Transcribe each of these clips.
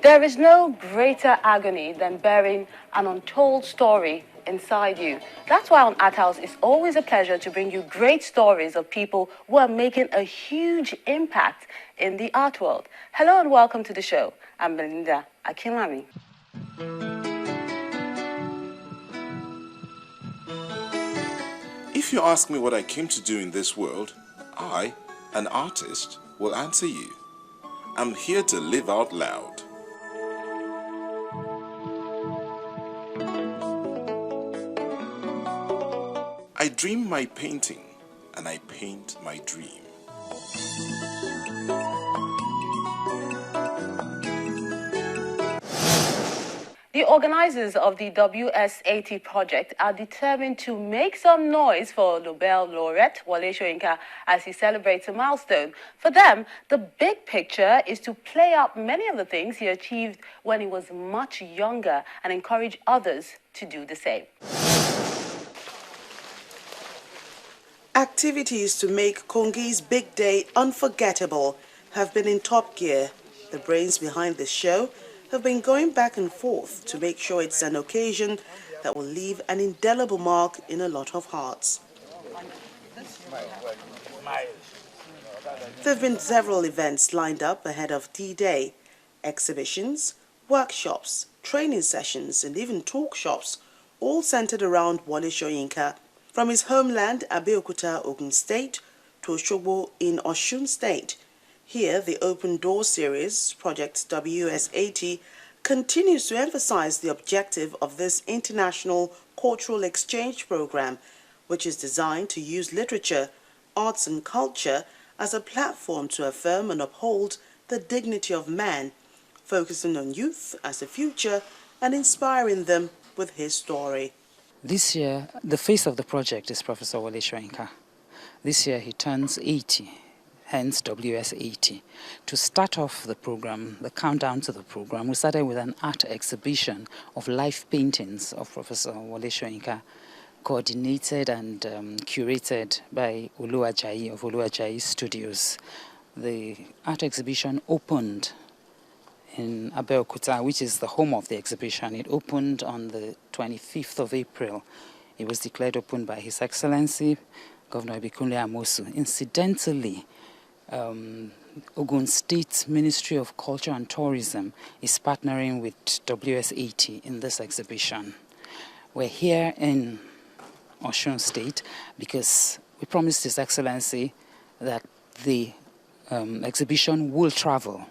There is no greater agony than bearing an untold story inside you. That's why on Art House, it's always a pleasure to bring you great stories of people who are making a huge impact in the art world. Hello and welcome to the show. I'm Belinda Akinlami. If you ask me what I came to do in this world, I, an artist, will answer you. I'm here to live out loud. I dream my painting, and I paint my dream. The organizers of the WS80 project are determined to make some noise for Nobel laureate Wole Soyinka as he celebrates a milestone. For them, the big picture is to play up many of the things he achieved when he was much younger and encourage others to do the same. Activities to make Kongi's big day unforgettable have been in top gear. The brains behind this show have been going back and forth to make sure it's an occasion that will leave an indelible mark in a lot of hearts. There have been several events lined up ahead of D-Day: exhibitions, workshops, training sessions, and even talk shops, all centered around Wole Soyinka. From his homeland, Abeokuta, Ogun State, to Osogbo in Osun State. Here, the Open Door Series, Project WS80, continues to emphasize the objective of this international cultural exchange program, which is designed to use literature, arts and culture as a platform to affirm and uphold the dignity of man, focusing on youth as the future and inspiring them with his story. This year, the face of the project is Professor Wole Soyinka. This year he turns 80, hence WS80. To start off the program, the countdown to the program, we started with an art exhibition of live paintings of Professor Wole Soyinka, coordinated and curated by Olu Ajayi of Olu Ajayi Studios. The art exhibition opened in Abeokuta, which is the home of the exhibition. It opened on the 25th of April. It was declared open by His Excellency, Governor Ibikunle Amosu. Incidentally, Ogun State Ministry of Culture and Tourism is partnering with WS80 in this exhibition. We're here in Osun State because we promised His Excellency that the exhibition will travel.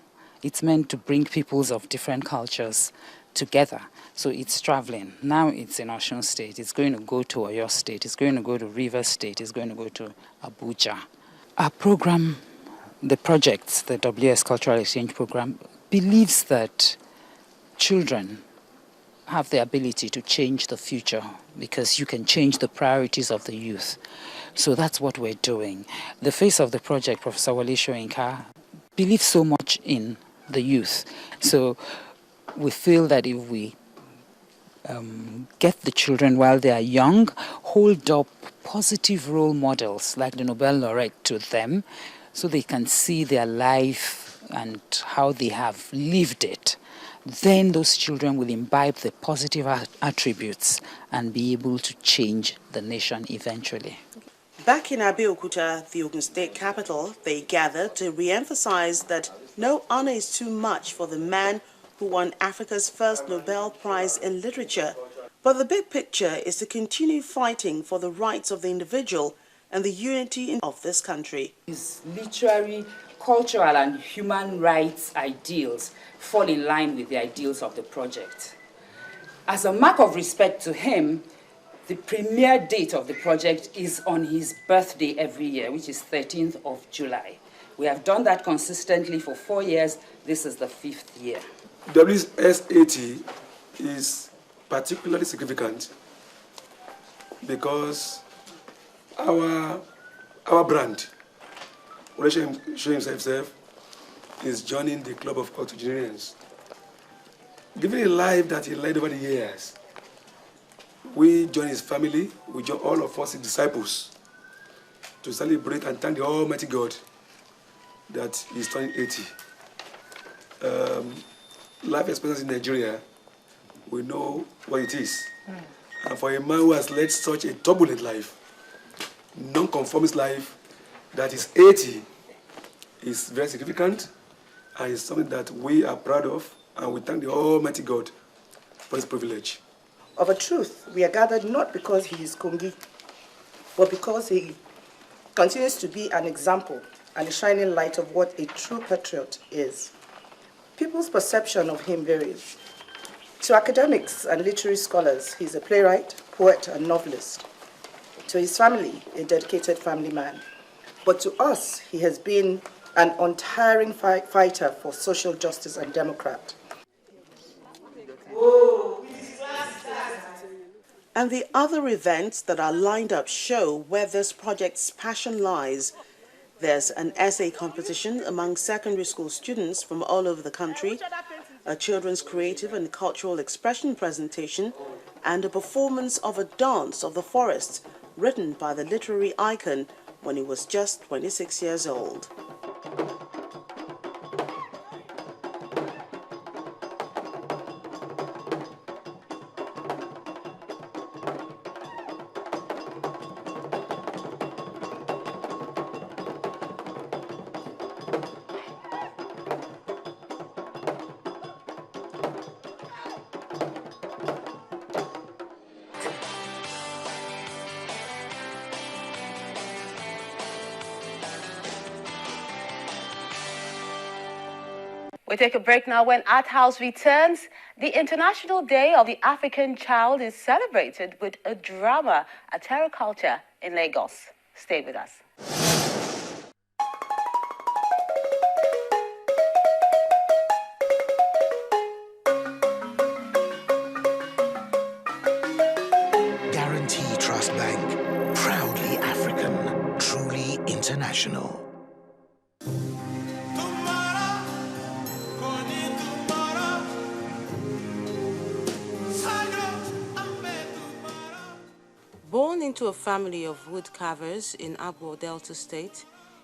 It's meant to bring peoples of different cultures together. So it's traveling. Now it's in Osun State. It's going to go to Oyo State. It's going to go to Rivers State. It's going to go to Abuja. Our program, the project, the WS Cultural Exchange Program, believes that children have the ability to change the future because you can change the priorities of the youth. So that's what we're doing. The face of the project, Professor Wole Soyinka, believes so much in the youth. So we feel that if we get the children while they are young, hold up positive role models like the Nobel laureate to them so they can see their life and how they have lived it, then those children will imbibe the positive attributes and be able to change the nation eventually. Back in Abeokuta, the Ogun State capital, they gathered to re-emphasize that no honor is too much for the man who won Africa's first Nobel Prize in Literature. But the big picture is to continue fighting for the rights of the individual and the unity of this country. His literary, cultural and human rights ideals fall in line with the ideals of the project. As a mark of respect to him, the premiere date of the project is on his birthday every year, which is 13th of July. We have done that consistently for 4 years. This is the 5th year. WS80 is particularly significant because our brand, Wole Soyinka himself, is joining the club of octogenarians. Given the life that he led over the years, we join his family, we join all of us, his disciples, to celebrate and thank the Almighty God that he's turning 80. life expectancy in Nigeria, we know what it is. And for a man who has led such a turbulent life, non-conformist life, that is 80, is very significant and is something that we are proud of, and we thank the Almighty God for his privilege. Of a truth, we are gathered not because he is Kongi, but because he continues to be an example and a shining light of what a true patriot is. People's perception of him varies. To academics and literary scholars, he's a playwright, poet, and novelist. To his family, a dedicated family man. But to us, he has been an untiring fighter for social justice and democrat. And the other events that are lined up show where this project's passion lies. There's an essay competition among secondary school students from all over the country, a children's creative and cultural expression presentation, and a performance of a dance of the forest written by the literary icon when he was just 26 years old. We take a break now. When Art House returns, the International Day of the African Child is celebrated with a drama at Terra Culture in Lagos. Stay with us. Guarantee Trust Bank, proudly African, truly international. Born into a family of wood carvers in Abo Delta State,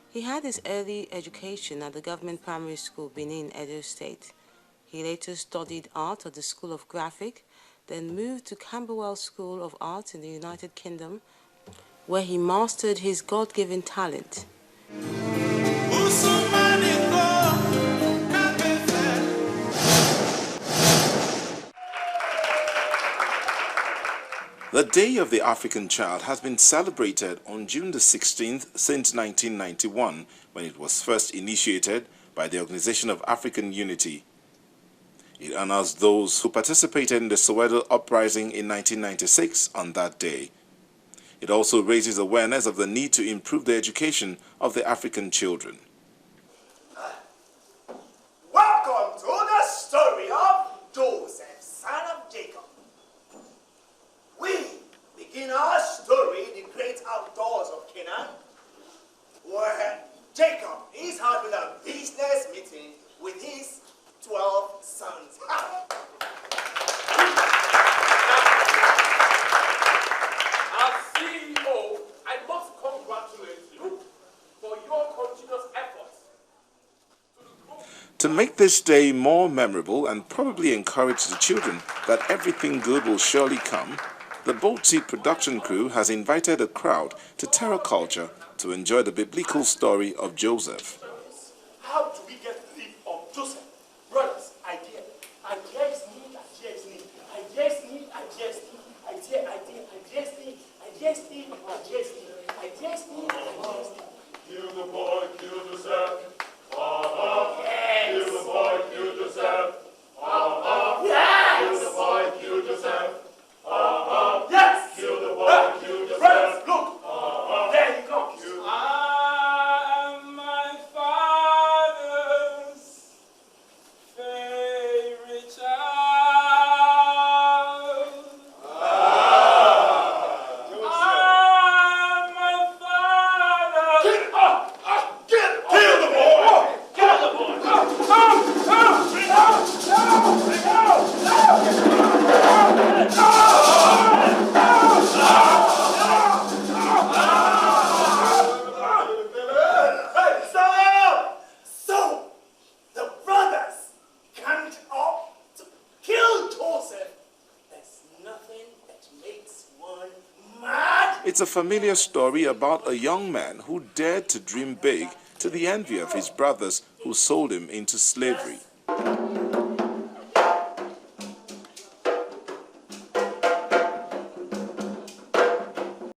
he had his early education at the government primary school Benin, Edo State. He later studied art at the School of Graphic, then moved to Camberwell School of Art in the United Kingdom, where he mastered his God-given talent. The Day of the African Child has been celebrated on June the 16th since 1991, when it was first initiated by the Organization of African Unity. It honors those who participated in the Soweto uprising in 1996 on that day. It also raises awareness of the need to improve the education of the African children. Welcome to the story of Joseph, son of Jacob. We begin our story in the great outdoors of Canaan, where Jacob is having a business meeting with his 12 sons. As CEO, I must congratulate you for your continuous efforts. To make this day more memorable and probably encourage the children that everything good will surely come, the Bold Seed production crew has invited a crowd to Terra Culture to enjoy the biblical story of Joseph. How do we get rid of Joseph? Brothers, idea. Idea is need, idea is need. Idea is need, idea is need. Idea is need. Idea is need, idea is need. Idea is need, idea is need. Kill the boy, kill Joseph. Yes. Kill the boy, kill Joseph. Yes. Kill the boy, kill Joseph. Yes! Kill the boy, kill Joseph. Brothers, look! There he comes. I am my father's favorite child. I am It's a familiar story about a young man who dared to dream big to the envy of his brothers who sold him into slavery.